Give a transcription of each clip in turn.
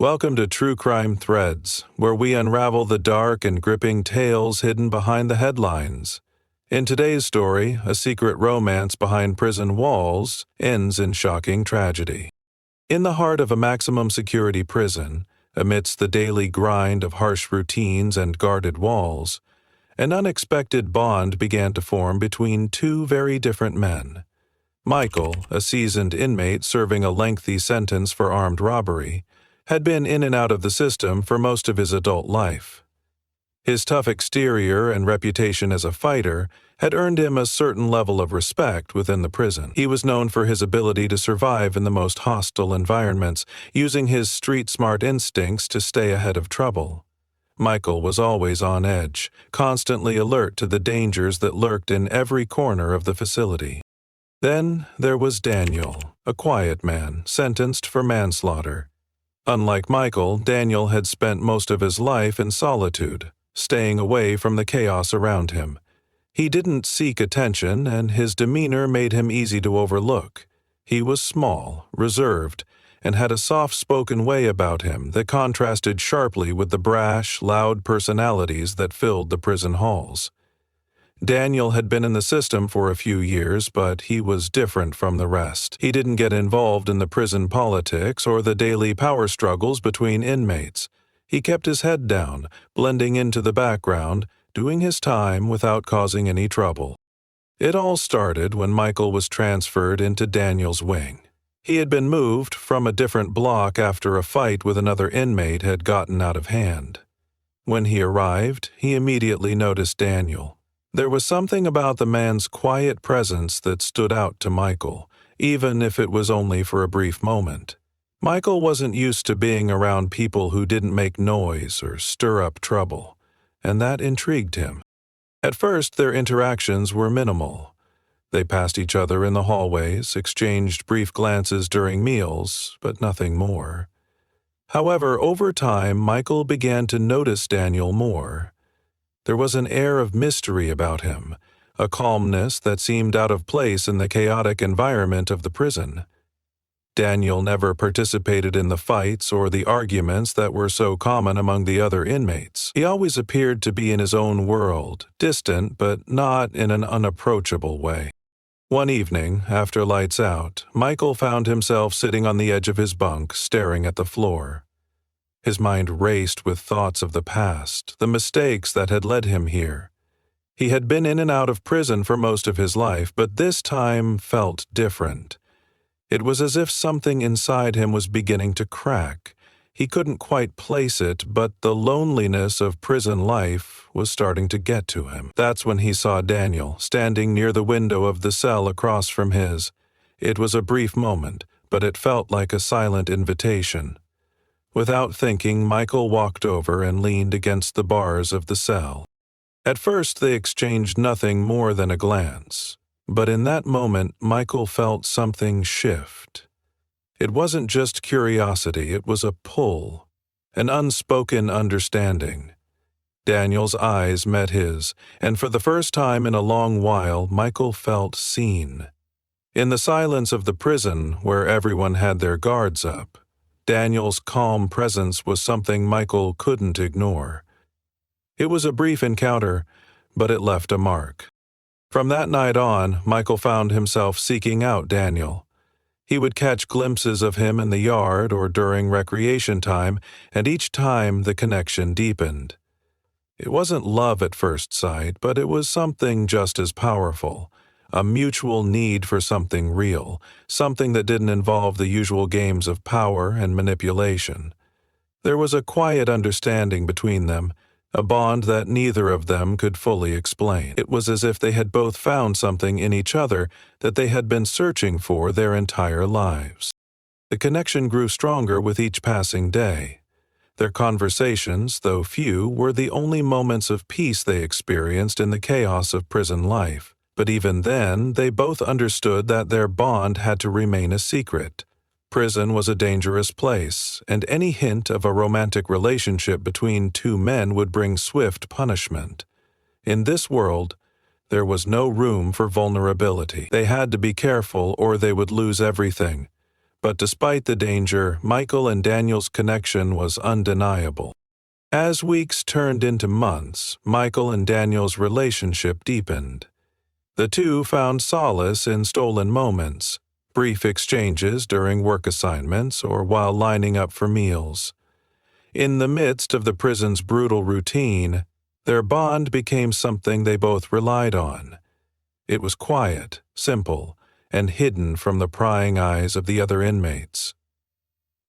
Welcome to True Crime Threads, where we unravel the dark and gripping tales hidden behind the headlines. In today's story, a secret romance behind prison walls ends in shocking tragedy. In the heart of a maximum security prison, amidst the daily grind of harsh routines and guarded walls, an unexpected bond began to form between two very different men. Michael, a seasoned inmate serving a lengthy sentence for armed robbery, had been in and out of the system for most of his adult life. His tough exterior and reputation as a fighter had earned him a certain level of respect within the prison. He was known for his ability to survive in the most hostile environments, using his street-smart instincts to stay ahead of trouble. Michael was always on edge, constantly alert to the dangers that lurked in every corner of the facility. Then there was Daniel, a quiet man, sentenced for manslaughter. Unlike Michael, Daniel had spent most of his life in solitude, staying away from the chaos around him. He didn't seek attention, and his demeanor made him easy to overlook. He was small, reserved, and had a soft-spoken way about him that contrasted sharply with the brash, loud personalities that filled the prison halls. Daniel had been in the system for a few years, but he was different from the rest. He didn't get involved in the prison politics or the daily power struggles between inmates. He kept his head down, blending into the background, doing his time without causing any trouble. It all started when Michael was transferred into Daniel's wing. He had been moved from a different block after a fight with another inmate had gotten out of hand. When he arrived, he immediately noticed Daniel. There was something about the man's quiet presence that stood out to Michael, even if it was only for a brief moment. Michael wasn't used to being around people who didn't make noise or stir up trouble, and that intrigued him. At first, their interactions were minimal. They passed each other in the hallways, exchanged brief glances during meals, but nothing more. However, over time, Michael began to notice Daniel more. There was an air of mystery about him, a calmness that seemed out of place in the chaotic environment of the prison. Daniel never participated in the fights or the arguments that were so common among the other inmates. He always appeared to be in his own world, distant but not in an unapproachable way. One evening, after lights out, Michael found himself sitting on the edge of his bunk, staring at the floor. His mind raced with thoughts of the past, the mistakes that had led him here. He had been in and out of prison for most of his life, but this time felt different. It was as if something inside him was beginning to crack. He couldn't quite place it, but the loneliness of prison life was starting to get to him. That's when he saw Daniel, standing near the window of the cell across from his. It was a brief moment, but it felt like a silent invitation. Without thinking, Michael walked over and leaned against the bars of the cell. At first, they exchanged nothing more than a glance, but in that moment, Michael felt something shift. It wasn't just curiosity, it was a pull, an unspoken understanding. Daniel's eyes met his, and for the first time in a long while, Michael felt seen. In the silence of the prison, where everyone had their guards up, Daniel's calm presence was something Michael couldn't ignore. It was a brief encounter, but it left a mark. From that night on, Michael found himself seeking out Daniel. He would catch glimpses of him in the yard or during recreation time, and each time the connection deepened. It wasn't love at first sight, but it was something just as powerful. A mutual need for something real, something that didn't involve the usual games of power and manipulation. There was a quiet understanding between them, a bond that neither of them could fully explain. It was as if they had both found something in each other that they had been searching for their entire lives. The connection grew stronger with each passing day. Their conversations, though few, were the only moments of peace they experienced in the chaos of prison life. But even then, they both understood that their bond had to remain a secret. Prison was a dangerous place, and any hint of a romantic relationship between two men would bring swift punishment. In this world, there was no room for vulnerability. They had to be careful or they would lose everything. But despite the danger, Michael and Daniel's connection was undeniable. As weeks turned into months, Michael and Daniel's relationship deepened. The two found solace in stolen moments, brief exchanges during work assignments or while lining up for meals. In the midst of the prison's brutal routine, their bond became something they both relied on. It was quiet, simple, and hidden from the prying eyes of the other inmates.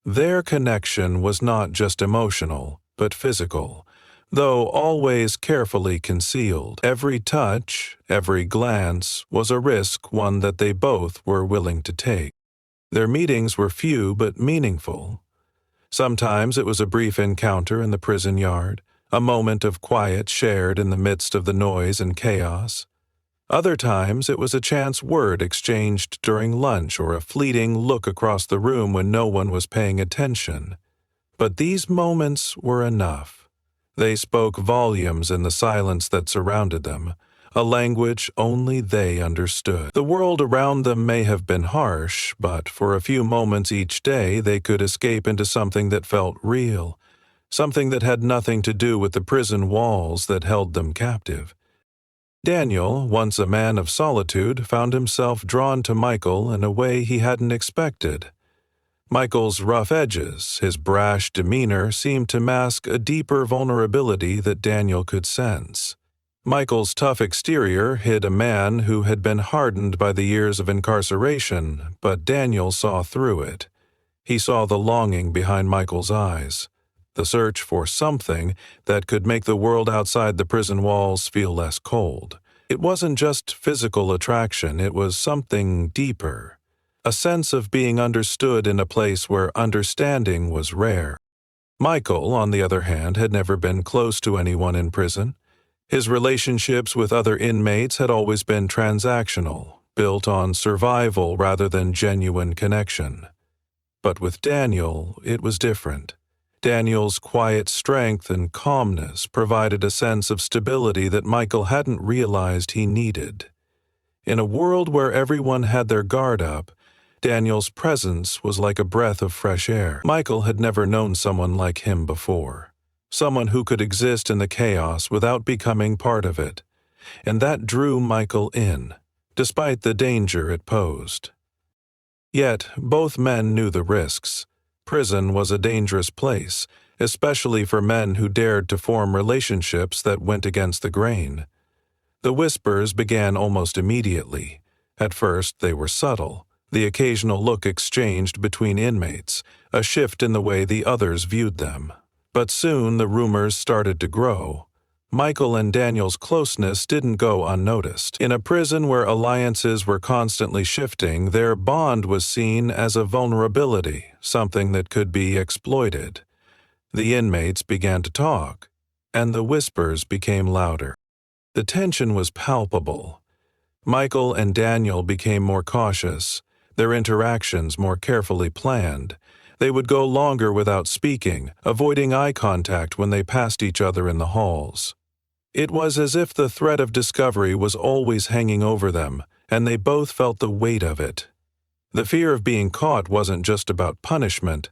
Their connection was not just emotional, but physical, though always carefully concealed. Every touch, every glance was a risk, one that they both were willing to take. Their meetings were few but meaningful. Sometimes it was a brief encounter in the prison yard, a moment of quiet shared in the midst of the noise and chaos. Other times it was a chance word exchanged during lunch or a fleeting look across the room when no one was paying attention. But these moments were enough. They spoke volumes in the silence that surrounded them, a language only they understood. The world around them may have been harsh, but for a few moments each day they could escape into something that felt real, something that had nothing to do with the prison walls that held them captive. Daniel, once a man of solitude, found himself drawn to Michael in a way he hadn't expected. Michael's rough edges, his brash demeanor seemed to mask a deeper vulnerability that Daniel could sense. Michael's tough exterior hid a man who had been hardened by the years of incarceration, but Daniel saw through it. He saw the longing behind Michael's eyes, the search for something that could make the world outside the prison walls feel less cold. It wasn't just physical attraction, it was something deeper, a sense of being understood in a place where understanding was rare. Michael, on the other hand, had never been close to anyone in prison. His relationships with other inmates had always been transactional, built on survival rather than genuine connection. But with Daniel, it was different. Daniel's quiet strength and calmness provided a sense of stability that Michael hadn't realized he needed. In a world where everyone had their guard up, Daniel's presence was like a breath of fresh air. Michael had never known someone like him before, someone who could exist in the chaos without becoming part of it, and that drew Michael in, despite the danger it posed. Yet both men knew the risks. Prison was a dangerous place, especially for men who dared to form relationships that went against the grain. The whispers began almost immediately. At first, they were subtle, the occasional look exchanged between inmates, a shift in the way the others viewed them. But soon the rumors started to grow. Michael and Daniel's closeness didn't go unnoticed. In a prison where alliances were constantly shifting, their bond was seen as a vulnerability, something that could be exploited. The inmates began to talk, and the whispers became louder. The tension was palpable. Michael and Daniel became more cautious, their interactions more carefully planned. They would go longer without speaking, avoiding eye contact when they passed each other in the halls. It was as if the threat of discovery was always hanging over them, and they both felt the weight of it. The fear of being caught wasn't just about punishment.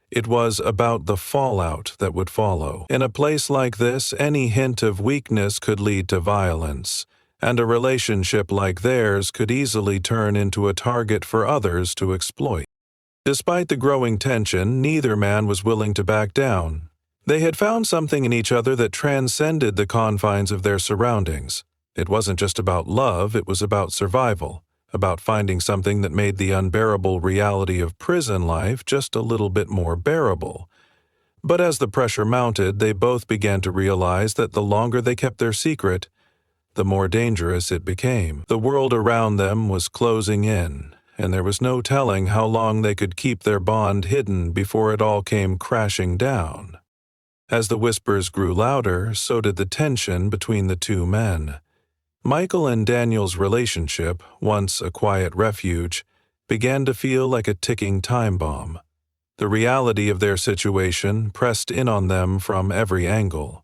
It was about the fallout that would follow. In a place like this, any hint of weakness could lead to violence, and a relationship like theirs could easily turn into a target for others to exploit. Despite the growing tension, neither man was willing to back down. They had found something in each other that transcended the confines of their surroundings. It wasn't just about love, it was about survival, about finding something that made the unbearable reality of prison life just a little bit more bearable. But as the pressure mounted, they both began to realize that the longer they kept their secret, the more dangerous it became. The world around them was closing in, and there was no telling how long they could keep their bond hidden before it all came crashing down. As the whispers grew louder, so did the tension between the two men. Michael and Daniel's relationship, once a quiet refuge, began to feel like a ticking time bomb. The reality of their situation pressed in on them from every angle.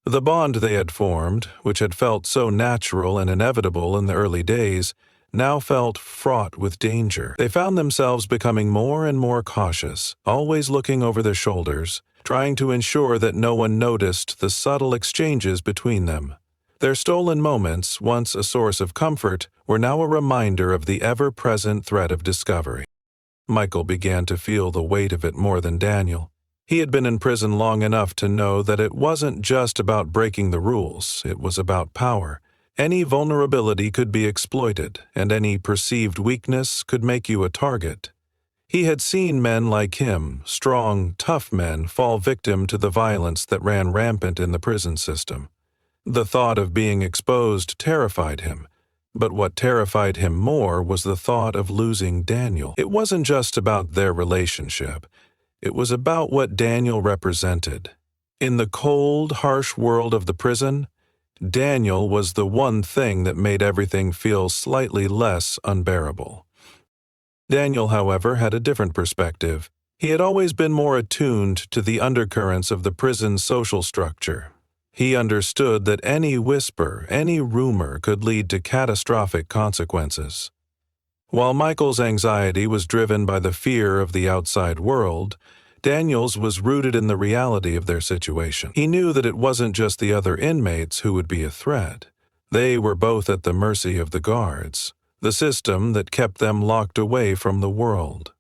The bond they had formed, which had felt so natural and inevitable in the early days, now felt fraught with danger. They found themselves becoming more and more cautious, always looking over their shoulders, trying to ensure that no one noticed the subtle exchanges between them. Their stolen moments, once a source of comfort, were now a reminder of the ever-present threat of discovery. Michael began to feel the weight of it more than Daniel. He had been in prison long enough to know that it wasn't just about breaking the rules, it was about power. Any vulnerability could be exploited, and any perceived weakness could make you a target. He had seen men like him, strong, tough men, fall victim to the violence that ran rampant in the prison system. The thought of being exposed terrified him, but what terrified him more was the thought of losing Daniel. It wasn't just about their relationship. It was about what Daniel represented. In the cold, harsh world of the prison, Daniel was the one thing that made everything feel slightly less unbearable. Daniel, however, had a different perspective. He had always been more attuned to the undercurrents of the prison's social structure. He understood that any whisper, any rumor could lead to catastrophic consequences. While Michael's anxiety was driven by the fear of the outside world, Daniel's was rooted in the reality of their situation. He knew that it wasn't just the other inmates who would be a threat. They were both at the mercy of the guards, the system that kept them locked away from the world.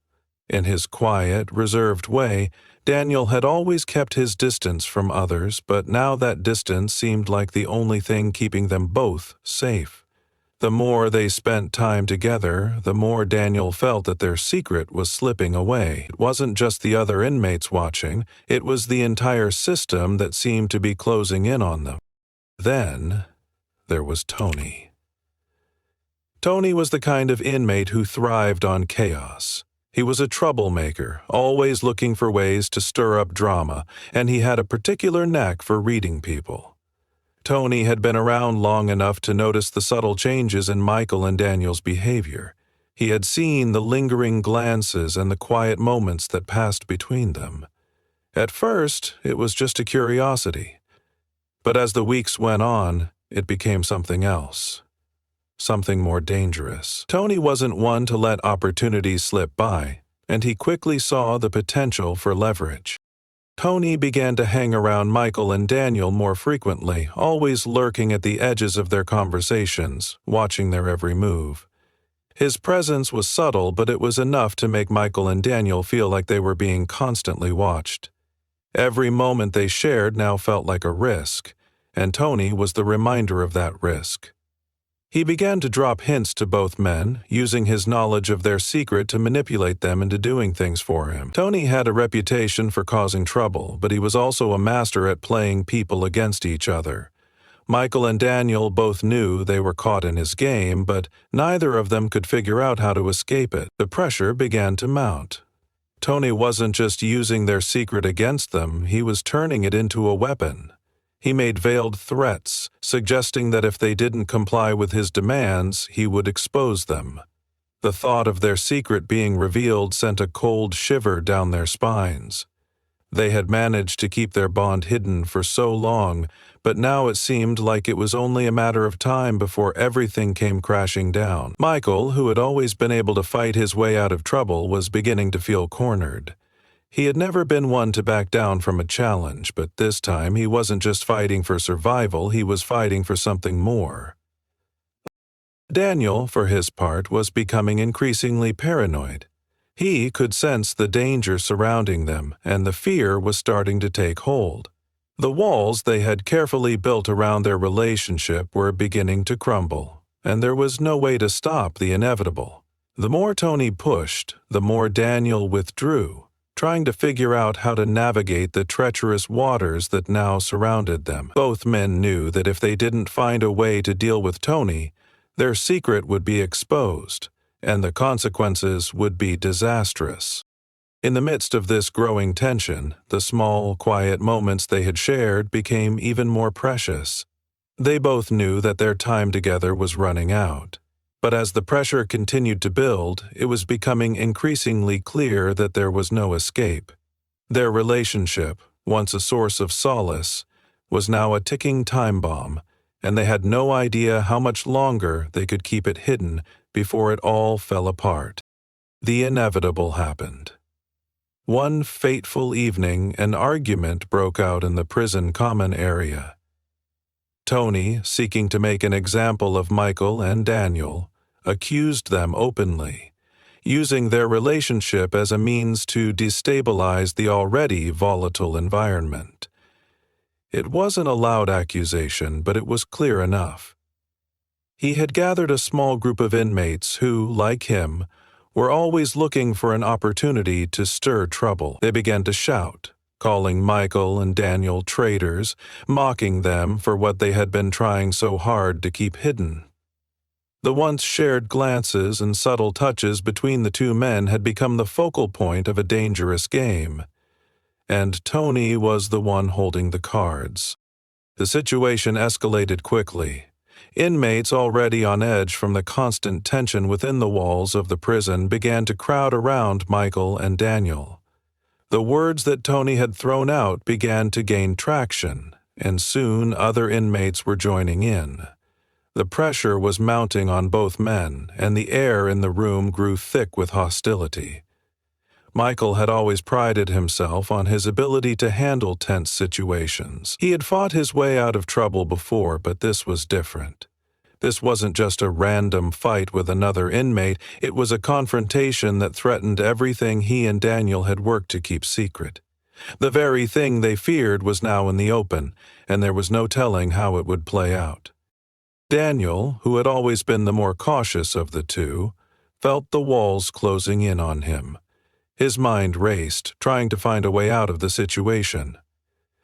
In his quiet, reserved way, Daniel had always kept his distance from others, but now that distance seemed like the only thing keeping them both safe. The more they spent time together, the more Daniel felt that their secret was slipping away. It wasn't just the other inmates watching, it was the entire system that seemed to be closing in on them. Then, there was Tony. Tony was the kind of inmate who thrived on chaos. He was a troublemaker, always looking for ways to stir up drama, and he had a particular knack for reading people. Tony had been around long enough to notice the subtle changes in Michael and Daniel's behavior. He had seen the lingering glances and the quiet moments that passed between them. At first, it was just a curiosity. But as the weeks went on, it became something else. Something more dangerous. Tony wasn't one to let opportunities slip by, and he quickly saw the potential for leverage. Tony began to hang around Michael and Daniel more frequently, always lurking at the edges of their conversations, watching their every move. His presence was subtle, but it was enough to make Michael and Daniel feel like they were being constantly watched. Every moment they shared now felt like a risk, and Tony was the reminder of that risk. He began to drop hints to both men, using his knowledge of their secret to manipulate them into doing things for him. Tony had a reputation for causing trouble, but he was also a master at playing people against each other. Michael and Daniel both knew they were caught in his game, but neither of them could figure out how to escape it. The pressure began to mount. Tony wasn't just using their secret against them, he was turning it into a weapon. He made veiled threats, suggesting that if they didn't comply with his demands, he would expose them. The thought of their secret being revealed sent a cold shiver down their spines. They had managed to keep their bond hidden for so long, but now it seemed like it was only a matter of time before everything came crashing down. Michael, who had always been able to fight his way out of trouble, was beginning to feel cornered. He had never been one to back down from a challenge, but this time he wasn't just fighting for survival, he was fighting for something more. Daniel, for his part, was becoming increasingly paranoid. He could sense the danger surrounding them, and the fear was starting to take hold. The walls they had carefully built around their relationship were beginning to crumble, and there was no way to stop the inevitable. The more Tony pushed, the more Daniel withdrew, trying to figure out how to navigate the treacherous waters that now surrounded them. Both men knew that if they didn't find a way to deal with Tony, their secret would be exposed, and the consequences would be disastrous. In the midst of this growing tension, the small, quiet moments they had shared became even more precious. They both knew that their time together was running out. But as the pressure continued to build, it was becoming increasingly clear that there was no escape. Their relationship, once a source of solace, was now a ticking time bomb, and they had no idea how much longer they could keep it hidden before it all fell apart. The inevitable happened. One fateful evening, an argument broke out in the prison common area. Tony, seeking to make an example of Michael and Daniel, accused them openly, using their relationship as a means to destabilize the already volatile environment. It wasn't a loud accusation, but it was clear enough. He had gathered a small group of inmates who, like him, were always looking for an opportunity to stir trouble. They began to shout, calling Michael and Daniel traitors, mocking them for what they had been trying so hard to keep hidden. The once shared glances and subtle touches between the two men had become the focal point of a dangerous game, and Tony was the one holding the cards. The situation escalated quickly. Inmates already on edge from the constant tension within the walls of the prison began to crowd around Michael and Daniel. The words that Tony had thrown out began to gain traction, and soon other inmates were joining in. The pressure was mounting on both men, and the air in the room grew thick with hostility. Michael had always prided himself on his ability to handle tense situations. He had fought his way out of trouble before, but this was different. This wasn't just a random fight with another inmate, it was a confrontation that threatened everything he and Daniel had worked to keep secret. The very thing they feared was now in the open, and there was no telling how it would play out. Daniel, who had always been the more cautious of the two, felt the walls closing in on him. His mind raced, trying to find a way out of the situation.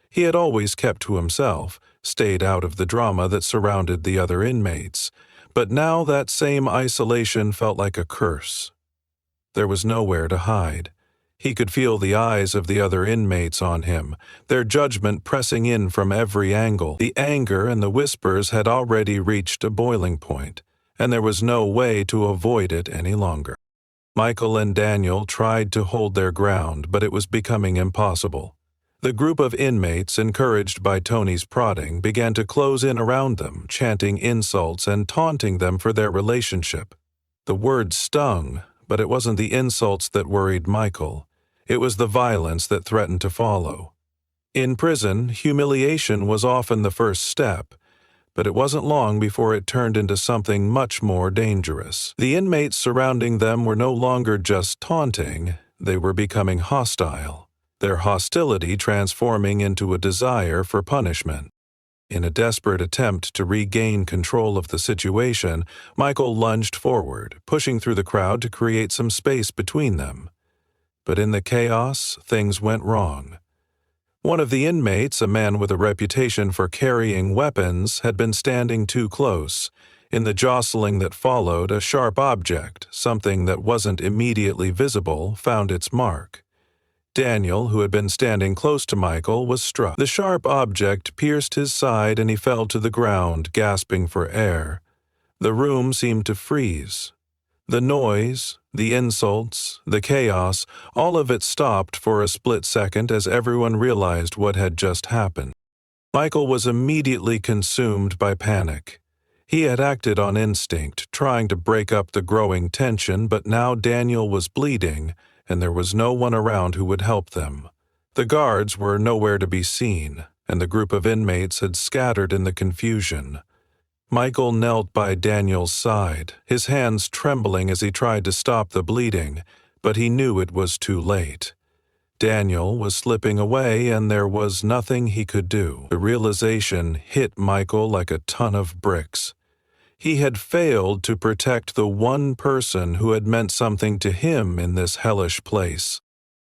He had always kept to himself, stayed out of the drama that surrounded the other inmates, but now that same isolation felt like a curse. There was nowhere to hide. He could feel the eyes of the other inmates on him, their judgment pressing in from every angle. The anger and the whispers had already reached a boiling point, and there was no way to avoid it any longer. Michael and Daniel tried to hold their ground, but it was becoming impossible. The group of inmates, encouraged by Tony's prodding, began to close in around them, chanting insults and taunting them for their relationship. The words stung, but it wasn't the insults that worried Michael. It was the violence that threatened to follow. In prison, humiliation was often the first step, but it wasn't long before it turned into something much more dangerous. The inmates surrounding them were no longer just taunting, they were becoming hostile, their hostility transforming into a desire for punishment. In a desperate attempt to regain control of the situation, Michael lunged forward, pushing through the crowd to create some space between them. But in the chaos, things went wrong. One of the inmates, a man with a reputation for carrying weapons, had been standing too close. In the jostling that followed, a sharp object, something that wasn't immediately visible, found its mark. Daniel, who had been standing close to Michael, was struck. The sharp object pierced his side and he fell to the ground, gasping for air. The room seemed to freeze. The noise, the insults, the chaos, all of it stopped for a split second as everyone realized what had just happened. Michael was immediately consumed by panic. He had acted on instinct, trying to break up the growing tension, but now Daniel was bleeding, and there was no one around who would help them. The guards were nowhere to be seen, and the group of inmates had scattered in the confusion. Michael knelt by Daniel's side, his hands trembling as he tried to stop the bleeding, but he knew it was too late. Daniel was slipping away and there was nothing he could do. The realization hit Michael like a ton of bricks. He had failed to protect the one person who had meant something to him in this hellish place.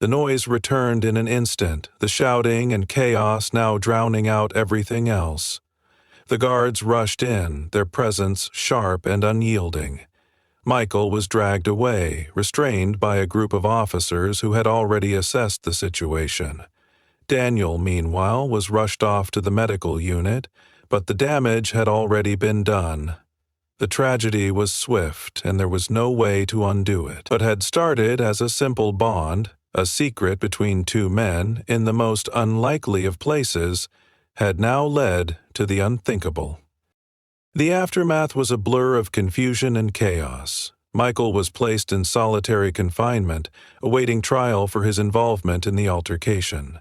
The noise returned in an instant, the shouting and chaos now drowning out everything else. The guards rushed in, their presence sharp and unyielding. Michael was dragged away, restrained by a group of officers who had already assessed the situation. Daniel, meanwhile, was rushed off to the medical unit, but the damage had already been done. The tragedy was swift, and there was no way to undo it. What had started as a simple bond, a secret between two men in the most unlikely of places, had now led to the unthinkable. The aftermath was a blur of confusion and chaos. Michael was placed in solitary confinement, awaiting trial for his involvement in the altercation.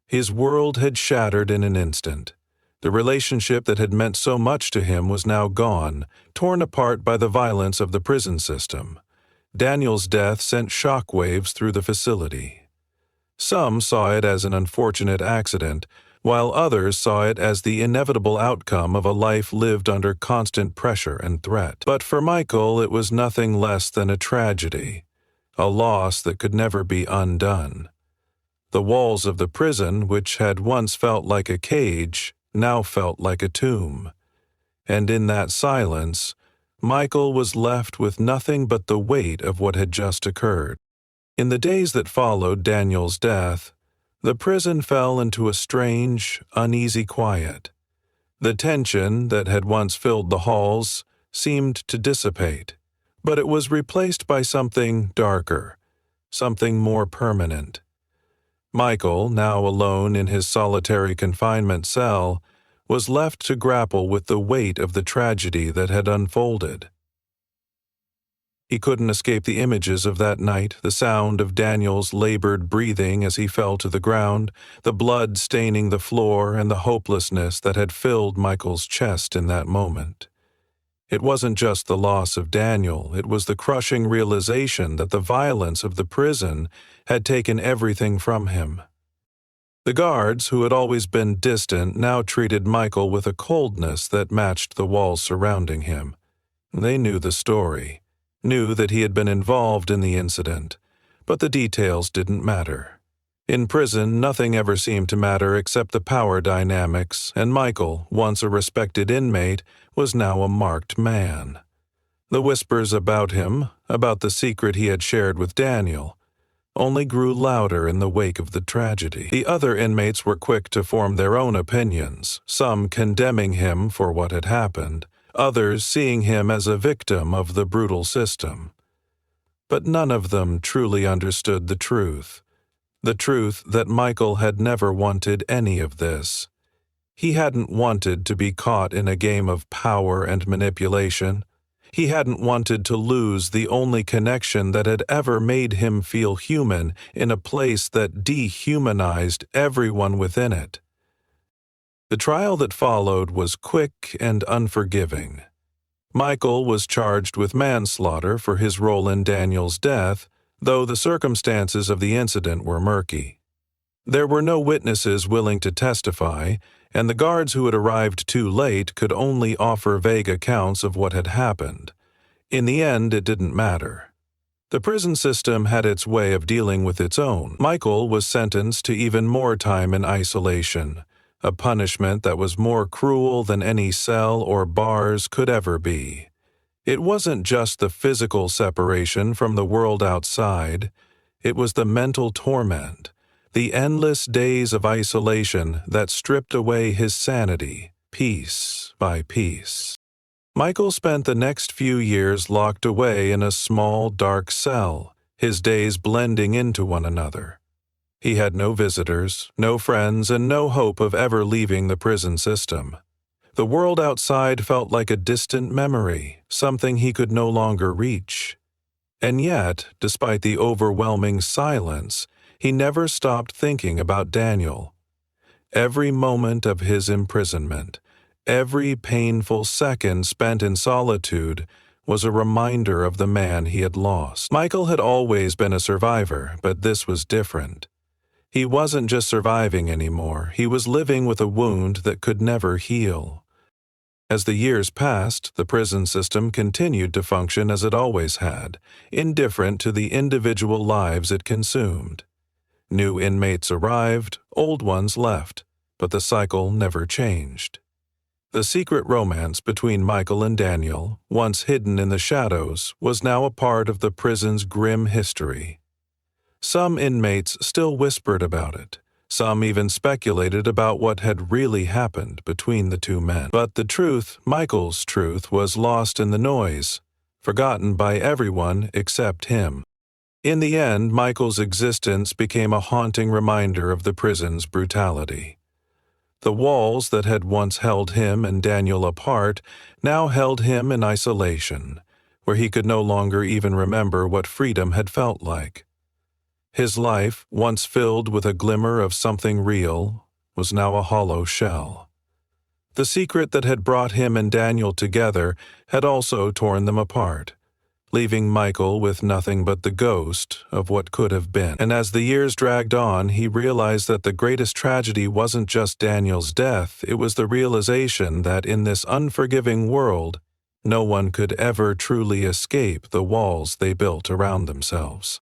His world had shattered in an instant. The relationship that had meant so much to him was now gone, torn apart by the violence of the prison system. Daniel's death sent shockwaves through the facility. Some saw it as an unfortunate accident, while others saw it as the inevitable outcome of a life lived under constant pressure and threat. But for Michael, it was nothing less than a tragedy, a loss that could never be undone. The walls of the prison, which had once felt like a cage, now felt like a tomb. And in that silence, Michael was left with nothing but the weight of what had just occurred. In the days that followed Daniel's death, the prison fell into a strange, uneasy quiet. The tension that had once filled the halls seemed to dissipate, but it was replaced by something darker, something more permanent. Michael, now alone in his solitary confinement cell, was left to grapple with the weight of the tragedy that had unfolded. He couldn't escape the images of that night, the sound of Daniel's labored breathing as he fell to the ground, the blood staining the floor, and the hopelessness that had filled Michael's chest in that moment. It wasn't just the loss of Daniel, it was the crushing realization that the violence of the prison had taken everything from him. The guards, who had always been distant, now treated Michael with a coldness that matched the walls surrounding him. They knew the story, knew that he had been involved in the incident, but the details didn't matter. In prison, nothing ever seemed to matter except the power dynamics, and Michael, once a respected inmate, was now a marked man. The whispers about him, about the secret he had shared with Daniel, only grew louder in the wake of the tragedy. The other inmates were quick to form their own opinions, some condemning him for what had happened, others seeing him as a victim of the brutal system. But none of them truly understood the truth that Michael had never wanted any of this. He hadn't wanted to be caught in a game of power and manipulation. He hadn't wanted to lose the only connection that had ever made him feel human in a place that dehumanized everyone within it. The trial that followed was quick and unforgiving. Michael was charged with manslaughter for his role in Daniel's death, though the circumstances of the incident were murky. There were no witnesses willing to testify, and the guards who had arrived too late could only offer vague accounts of what had happened. In the end, it didn't matter. The prison system had its way of dealing with its own. Michael was sentenced to even more time in isolation, a punishment that was more cruel than any cell or bars could ever be. It wasn't just the physical separation from the world outside, it was the mental torment, the endless days of isolation that stripped away his sanity, piece by piece. Michael spent the next few years locked away in a small, dark cell, his days blending into one another. He had no visitors, no friends, and no hope of ever leaving the prison system. The world outside felt like a distant memory, something he could no longer reach. And yet, despite the overwhelming silence, he never stopped thinking about Daniel. Every moment of his imprisonment, every painful second spent in solitude, was a reminder of the man he had lost. Michael had always been a survivor, but this was different. He wasn't just surviving anymore, he was living with a wound that could never heal. As the years passed, the prison system continued to function as it always had, indifferent to the individual lives it consumed. New inmates arrived, old ones left, but the cycle never changed. The secret romance between Michael and Daniel, once hidden in the shadows, was now a part of the prison's grim history. Some inmates still whispered about it. Some even speculated about what had really happened between the two men. But the truth, Michael's truth, was lost in the noise, forgotten by everyone except him. In the end, Michael's existence became a haunting reminder of the prison's brutality. The walls that had once held him and Daniel apart now held him in isolation, where he could no longer even remember what freedom had felt like. His life, once filled with a glimmer of something real, was now a hollow shell. The secret that had brought him and Daniel together had also torn them apart, leaving Michael with nothing but the ghost of what could have been. And as the years dragged on, he realized that the greatest tragedy wasn't just Daniel's death, it was the realization that in this unforgiving world, no one could ever truly escape the walls they built around themselves.